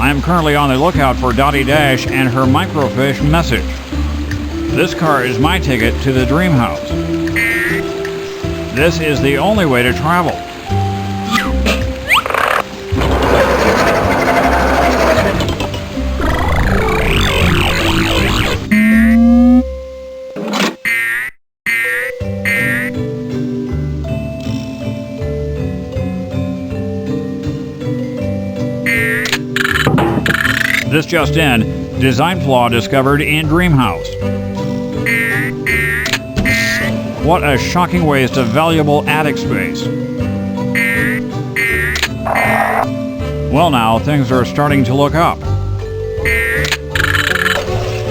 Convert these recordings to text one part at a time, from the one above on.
I am currently on the lookout for Dottie Dash and her microfiche message. This car is my ticket to the dream house. This is the only way to travel. This just in, design flaw discovered in dream house. What a shocking waste of valuable attic space. Well now, things are starting to look up.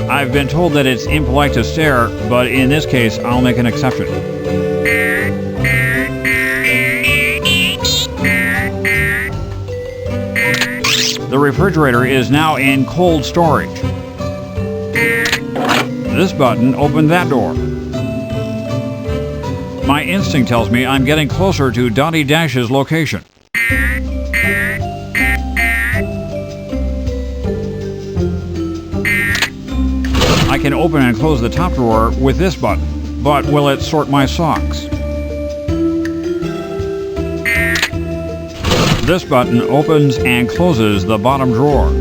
I've been told that it's impolite to stare, but in this case, I'll make an exception. The refrigerator is now in cold storage. This button opened that door. My instinct tells me I'm getting closer to Dottie Dash's location. I can open and close the top drawer with this button, but will it sort my socks? This button opens and closes the bottom drawer.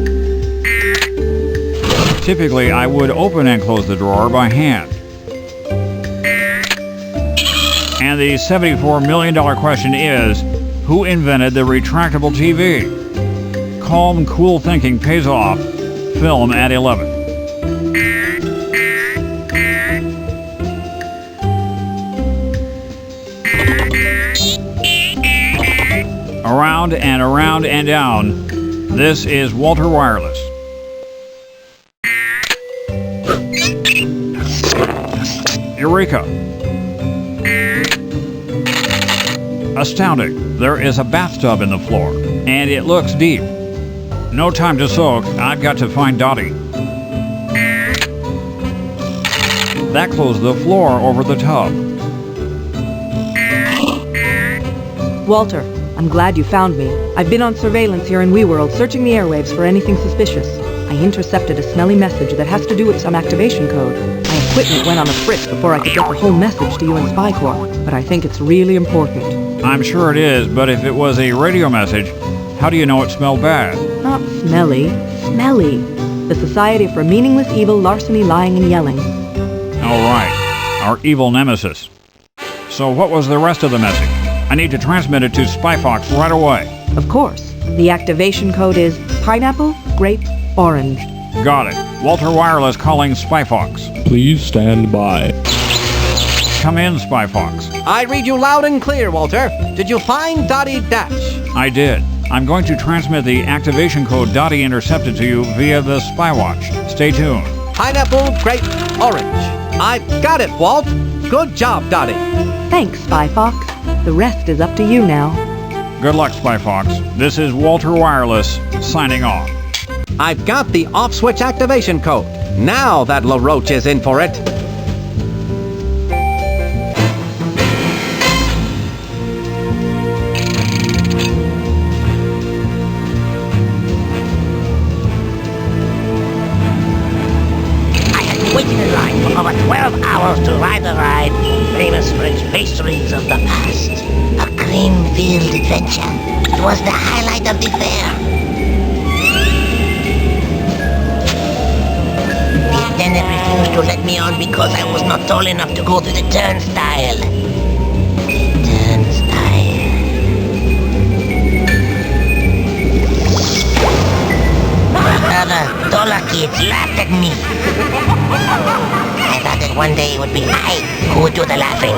Typically, I would open and close the drawer by hand. And the $74 million question is, who invented the retractable TV? Calm, cool thinking pays off. Film at 11. Around and around and down. This is Walter Wireless. Eureka! Astounding. There is a bathtub in the floor, and it looks deep. No time to soak. I've got to find Dottie. That closed the floor over the tub. Walter, I'm glad you found me. I've been on surveillance here in WeWorld, searching the airwaves for anything suspicious. I intercepted a smelly message that has to do with some activation code. My equipment went on a fritz before I could get the whole message to you in Spy Corps, but I think it's really important. I'm sure it is, but if it was a radio message, how do you know it smelled bad? Not smelly. Smelly. The Society for Meaningless Evil, Larceny, Lying, and Yelling. All right. Our evil nemesis. So what was the rest of the message? I need to transmit it to SpyFox right away. Of course. The activation code is pineapple, grape, orange. Got it. Walter Wireless calling SpyFox. Please stand by. Come in, SpyFox. I read you loud and clear, Walter. Did you find Dottie Dash? I did. I'm going to transmit the activation code Dottie intercepted to you via the Spywatch. Stay tuned. Pineapple, grape, orange. I've got it, Walt. Good job, Dottie. Thanks, SpyFox. The rest is up to you now. Good luck, SpyFox. This is Walter Wireless, signing off. I've got the off-switch activation code. Now that LaRoche is in for it. I have waited in line for over 12 hours to ride the ride, famous for its pastries of the past. A cream-filled adventure. It was the highlight of the fair. The attendant refused to let me on because I was not tall enough to go through the turnstile. Other taller kids laughed at me. I thought that one day it would be I who would do the laughing.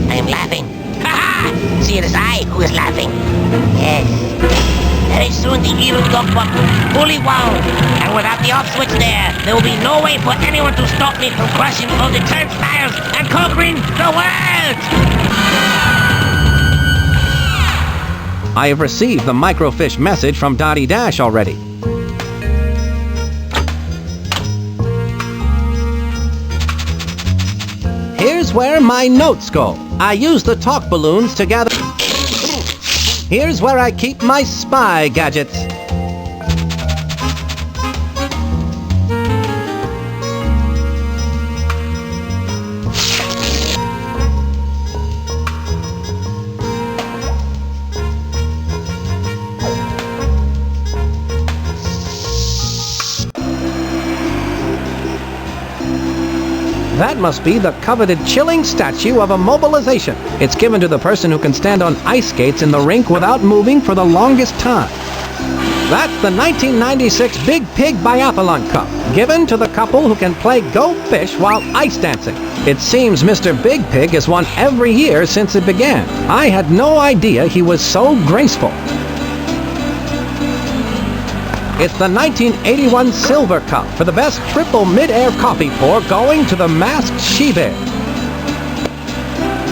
I am laughing. See, it is I who is laughing. Yes. Very soon the evil dog will be fully wound, and without the off switch there will be no way for anyone to stop me from crushing all the turnstiles and conquering the world! I have received the microfiche message from Dottie Dash already. Here's where my notes go. I use the talk balloons to gather... Here's where I keep my spy gadgets. That must be the coveted chilling statue of immobilization. It's given to the person who can stand on ice skates in the rink without moving for the longest time. That's the 1996 Big Pig Biathlon Cup, given to the couple who can play Go Fish while ice dancing. It seems Mr. Big Pig has won every year since it began. I had no idea he was so graceful. It's the 1981 Silver Cup for the best triple mid-air coffee pour, going to the masked she-bear.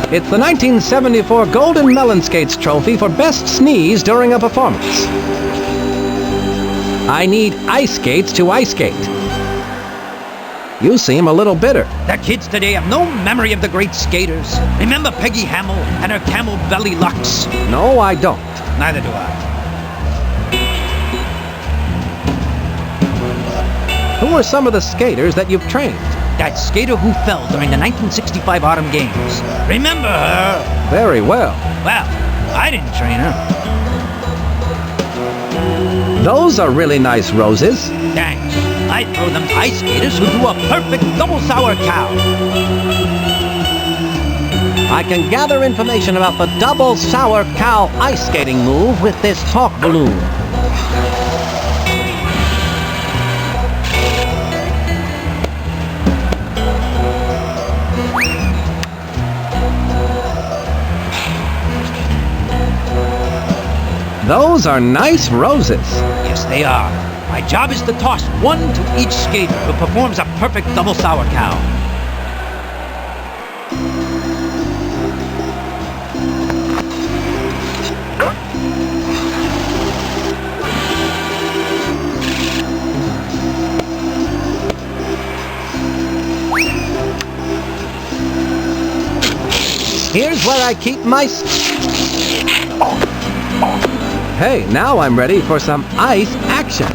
It's the 1974 Golden Melon Skates Trophy for best sneeze during a performance. I need ice skates to ice skate. You seem a little bitter. The kids today have no memory of the great skaters. Remember Peggy Hamill and her camel belly lux? No, I don't. Neither do I. Who are some of the skaters that you've trained? That skater who fell during the 1965 Autumn Games. Remember her? Very well. Well, I didn't train her. Those are really nice roses. Thanks. I throw them to ice skaters who do a perfect double sour cow. I can gather information about the double sour cow ice skating move with this talk balloon. Those are nice roses. Yes, they are. My job is to toss one to each skater who performs a perfect double sour cow. Here's where I keep my... Hey, now I'm ready for some ice action.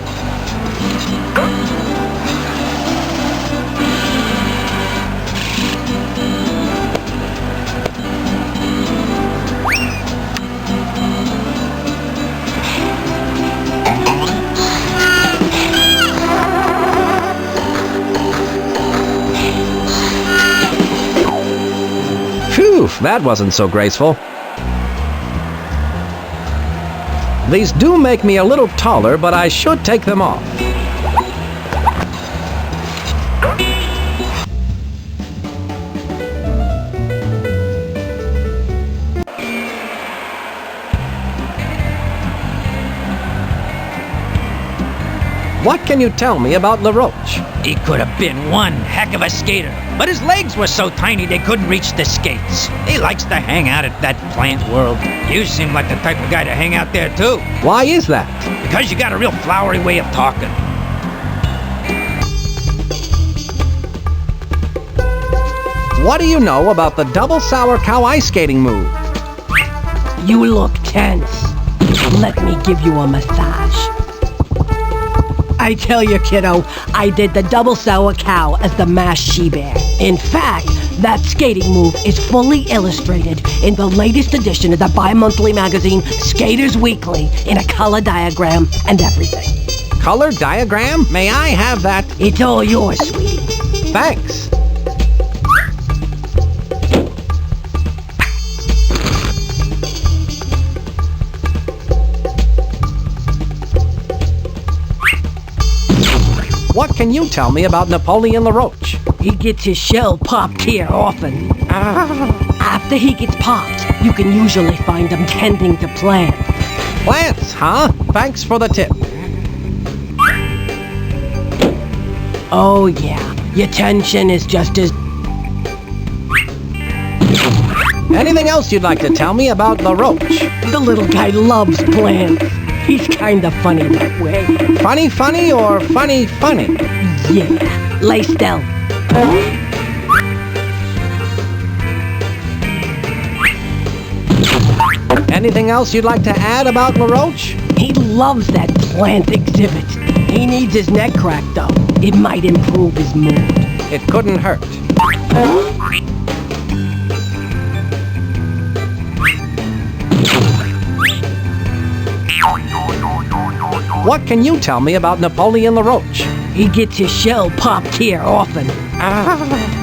Phew, that wasn't so graceful. These do make me a little taller, but I should take them off. What can you tell me about LaRoche? He could have been one heck of a skater, but his legs were so tiny they couldn't reach the skates. He likes to hang out at that plant world. You seem like the type of guy to hang out there too. Why is that? Because you got a real flowery way of talking. What do you know about the double sour cow ice skating move? You look tense. Let me give you a massage. I tell you, kiddo, I did the double sour cow as the masked she-bear. In fact, that skating move is fully illustrated in the latest edition of the bi-monthly magazine Skaters Weekly in a color diagram and everything. Color diagram? May I have that? It's all yours, sweetie. Thanks. What can you tell me about Napoleon LaRoche? He gets his shell popped here often. After he gets popped, you can usually find him tending to plants. Plants, huh? Thanks for the tip. Oh yeah, your tension is just as... Anything else you'd like to tell me about LaRoche? The little guy loves plants. He's kinda funny that way. Funny funny or funny funny? Yeah, lay still. Anything else you'd like to add about LaRoche? He loves that plant exhibit. He needs his neck cracked, though. It might improve his mood. It couldn't hurt. What can you tell me about Napoleon LaRoche? He gets his shell popped here often.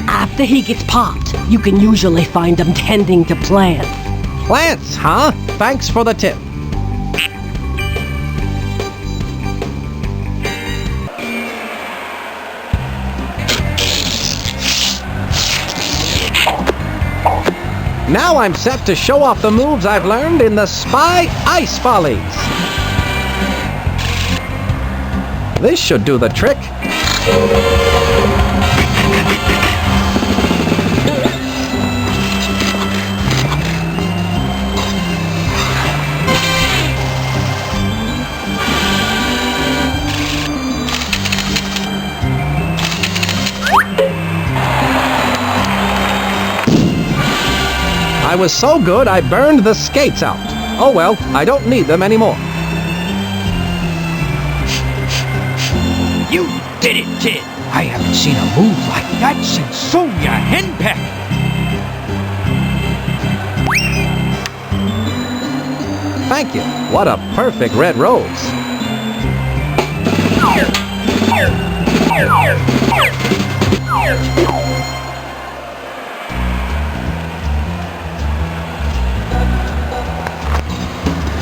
After he gets popped, you can usually find him tending to plants. Plants, huh? Thanks for the tip. Now I'm set to show off the moves I've learned in the Spy Ice Follies. This should do the trick. I was so good I burned the skates out. Oh well, I don't need them anymore. You did it, kid. I haven't seen a move like that since Sonia Henpeck. Thank you. What a perfect red rose.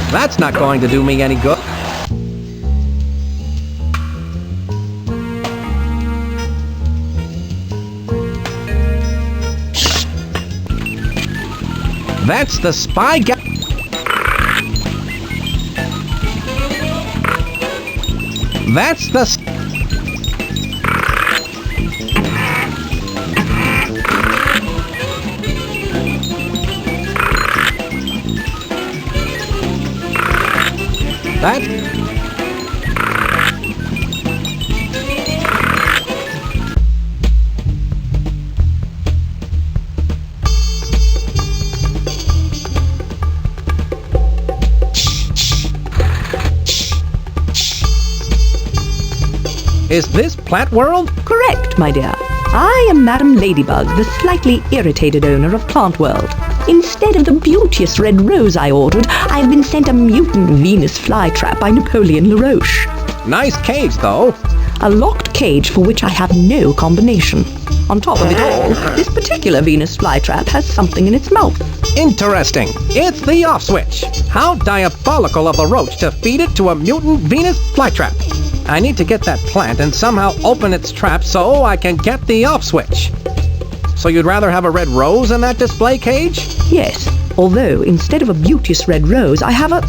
That's not going to do me any good. That's the spy guy. That's the... That... Is this Plant World? Correct, my dear. I am Madam Ladybug, the slightly irritated owner of Plant World. Instead of the beauteous red rose I ordered, I've been sent a mutant Venus flytrap by Napoleon LaRoche. Nice cage, though. A locked cage for which I have no combination. On top of it all, this particular Venus flytrap has something in its mouth. Interesting. It's the off switch. How diabolical of LaRoche to feed it to a mutant Venus flytrap. I need to get that plant and somehow open its trap so I can get the off switch. So you'd rather have a red rose in that display cage? Yes, although instead of a beauteous red rose, I have a...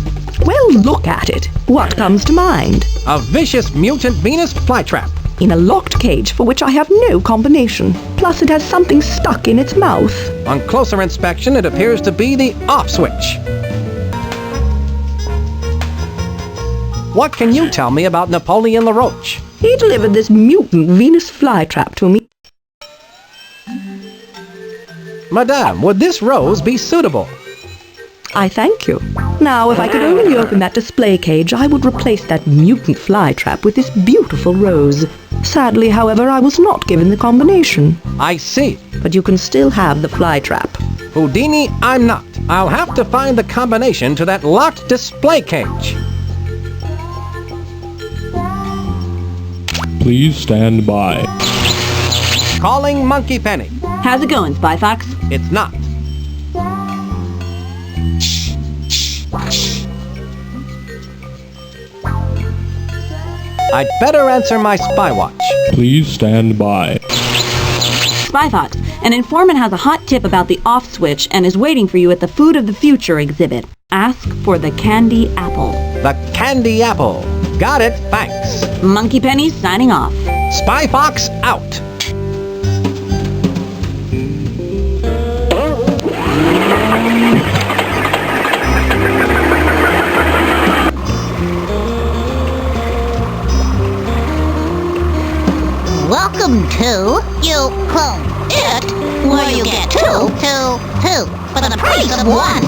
Well, look at it. What comes to mind? A vicious mutant Venus flytrap. In a locked cage for which I have no combination. Plus it has something stuck in its mouth. On closer inspection, it appears to be the off switch. What can you tell me about Napoleon LaRoche? He delivered this mutant Venus flytrap to me. Madame, would this rose be suitable? I thank you. Now, if I could only open that display cage, I would replace that mutant flytrap with this beautiful rose. Sadly, however, I was not given the combination. I see. But you can still have the flytrap. Houdini, I'm not. I'll have to find the combination to that locked display cage. Please stand by. Calling Monkey Penny. How's it going, Spy Fox? It's not. I'd better answer my spy watch. Please stand by. Spy Fox, an informant has a hot tip about the off switch and is waiting for you at the Food of the Future exhibit. Ask for the candy apple. The candy apple. Got it, thanks. Monkey Penny signing off. Spy Fox out. Welcome to it, where you get two for the price of one.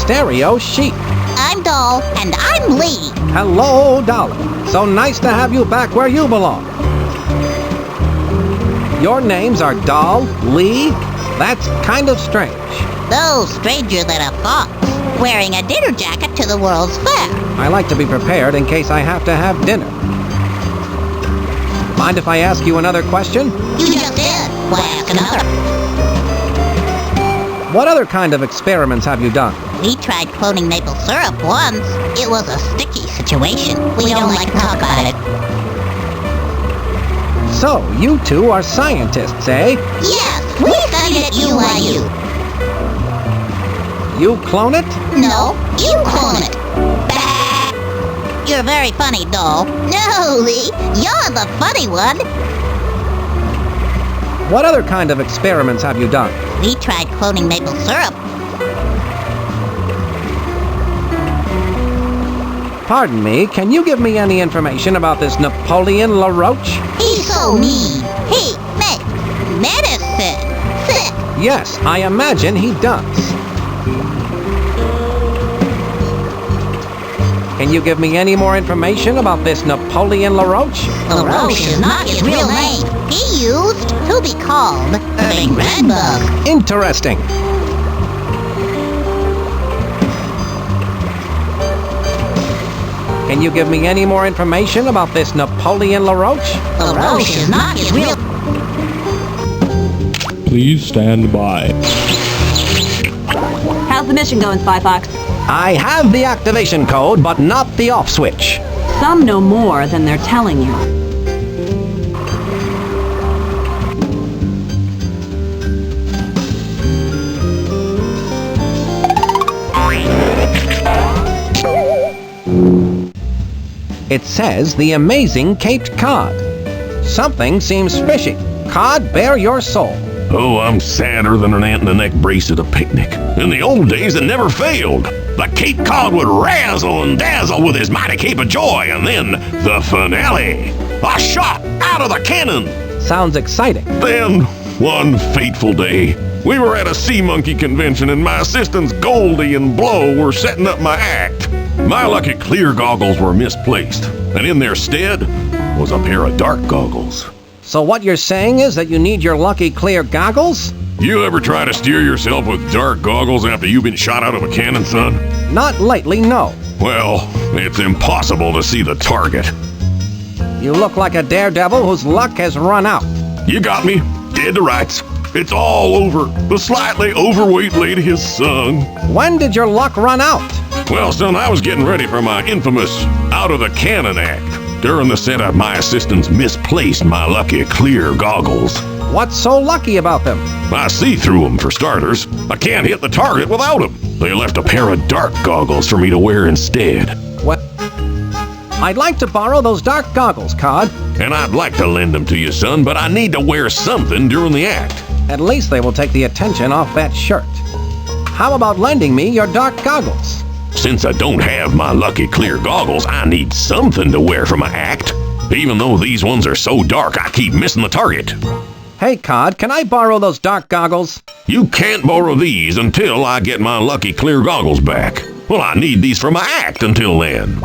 stereo chic. I'm Doll, and I'm Lee. Hello, Dolly. So nice to have you back where you belong. Your names are Doll, Lee? That's kind of strange. No stranger than a fox, wearing a dinner jacket to the World's Fair. I like to be prepared in case I have to have dinner. Mind if I ask you another question? You just did. Why ask another? What other kind of experiments have you done? We tried cloning maple syrup once. It was a sticky situation. We don't like to talk about it. So, you two are scientists, eh? Yes, we studied at UIU. You clone it? No, you clone it. Bah! You're very funny, Doll. No, Lee, you're the funny one. What other kind of experiments have you done? We tried cloning maple syrup. Pardon me, can you give me any information about this Napoleon LaRoche? He's so mean. He makes medicine sick. Yes, I imagine he does. Can you give me any more information about this Napoleon LaRoche? LaRoche is not his real name. He used to be called the Redbug. Interesting. Can you give me any more information about this Napoleon LaRoche? LaRoche is not his real... Please stand by. How's the mission going, Spy Fox? I have the activation code, but not the off switch. Some know more than they're telling you. It says the amazing Capped Cod. Something seems fishy. Cod, bare your soul. Oh, I'm sadder than an ant in a neck brace at a picnic. In the old days, it never failed. The Capped Cod would razzle and dazzle with his mighty cape of joy, and then the finale. A shot out of the cannon. Sounds exciting. Then, one fateful day, we were at a sea monkey convention, and my assistants Goldie and Blow were setting up my act. My lucky clear goggles were misplaced, and in their stead was a pair of dark goggles. So what you're saying is that you need your lucky clear goggles? You ever try to steer yourself with dark goggles after you've been shot out of a cannon, son? Not lately, no. Well, it's impossible to see the target. You look like a daredevil whose luck has run out. You got me, dead to rights. It's all over. The slightly overweight lady has sung. When did your luck run out? Well, son, I was getting ready for my infamous Out of the Cannon act. During the setup, my assistants misplaced my lucky clear goggles. What's so lucky about them? I see through them, for starters. I can't hit the target without them. They left a pair of dark goggles for me to wear instead. What? I'd like to borrow those dark goggles, Cod. And I'd like to lend them to you, son, but I need to wear something during the act. At least they will take the attention off that shirt. How about lending me your dark goggles? Since I don't have my lucky clear goggles, I need something to wear for my act. Even though these ones are so dark, I keep missing the target. Hey, Cod, can I borrow those dark goggles? You can't borrow these until I get my lucky clear goggles back. Well, I need these for my act until then.